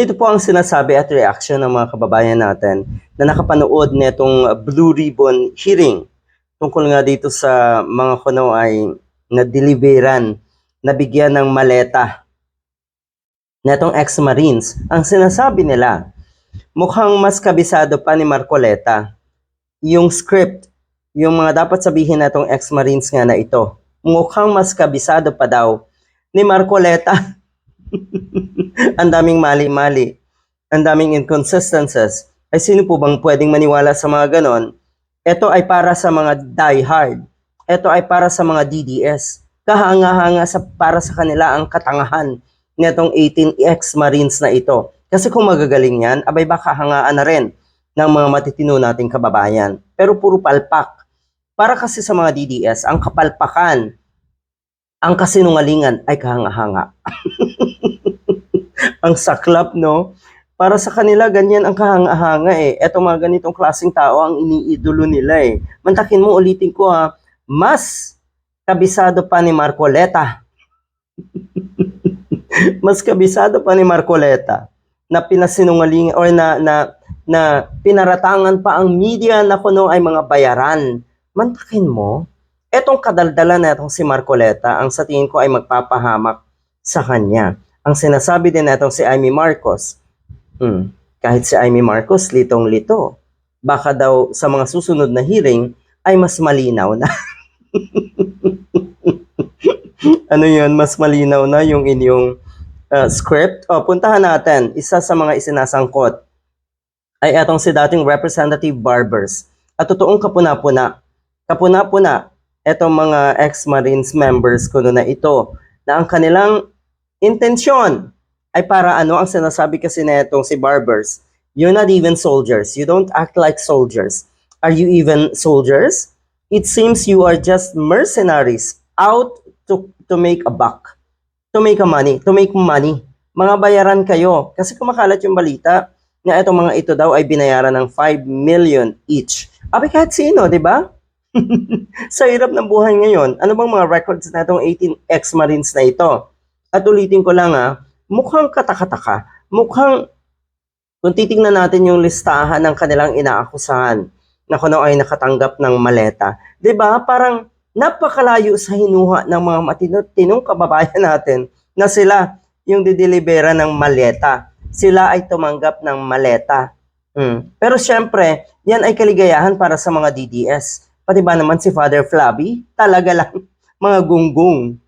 Ito po ang sinasabi at reaction ng mga kababayan natin na nakapanood nitong Blue Ribbon hearing tungkol nga dito sa mga kuno ay na-deliveran, nabigyan ng maleta netong ex-Marines. Ang sinasabi nila, mukhang mas kabisado pa ni Marcoleta yung script, yung mga dapat sabihin natong ex-Marines nga na ito. Mukhang mas kabisado pa daw ni Marcoleta. Ang daming mali-mali, ang daming inconsistencies. Ay sino po bang pwedeng maniwala sa mga ganon? Ito ay para sa mga diehard. Ito ay para sa mga DDS. Kahanga-hanga para sa kanila ang katangahan nitong 18 ex-Marines na ito. Kasi kung magagaling yan, abay baka hangaan na rin ng mga matitino nating kababayan. Pero puro palpak. Para kasi sa mga DDS, ang kapalpakan, ang kasinungalingan ay kahanga-hanga. Ang saklap, no? Para sa kanila, ganyan ang kahanga-hanga eh. Eto mga ganitong klaseng tao ang iniidolo nila eh. Mantakin mo, ulitin ko ha, mas kabisado pa ni Marcoleta. Mas kabisado pa ni Marcoleta na pinasinungaling or na pinaratangan pa ang media na kuno ay mga bayaran. Mantakin mo, etong kadaldala na itong si Marcoleta, ang sa tingin ko ay magpapahamak sa kanya. Ang sinasabi din natong si Amy Marcos, kahit si Amy Marcos, litong-lito. Baka daw sa mga susunod na hearing ay mas malinaw na. Ano yun? Mas malinaw na yung inyong script? O, puntahan natin. Isa sa mga isinasangkot ay atong si dating Representative Barbers. At totoong kapuna-puna. Kapuna-puna, etong mga ex-Marines members ko na ito, na ang kanilang intensyon ay para ano, ang sinasabi kasi na itong si Barbers, you're not even soldiers. You don't act like soldiers. Are you even soldiers? It seems you are just mercenaries out to make a buck. To make money. Mga bayaran kayo. Kasi kumakalat yung balita na itong mga ito daw ay binayaran ng 5 million each. Abi kahit sino, di ba? Sa hirap ng buhay ngayon, ano bang mga records na itong 18 ex-Marines na ito? At ulitin ko lang mukhang katakataka. Mukhang, kung titingnan natin yung listahan ng kanilang inaakusahan na kuno ay nakatanggap ng maleta, di ba? Parang napakalayo sa hinuha ng mga matitinong kababayan natin na sila yung didelibera ng maleta. Sila ay tumanggap ng maleta. Pero syempre, yan ay kaligayahan para sa mga DDS. Pati ba naman si Father Flabby? Talaga lang, mga gunggong.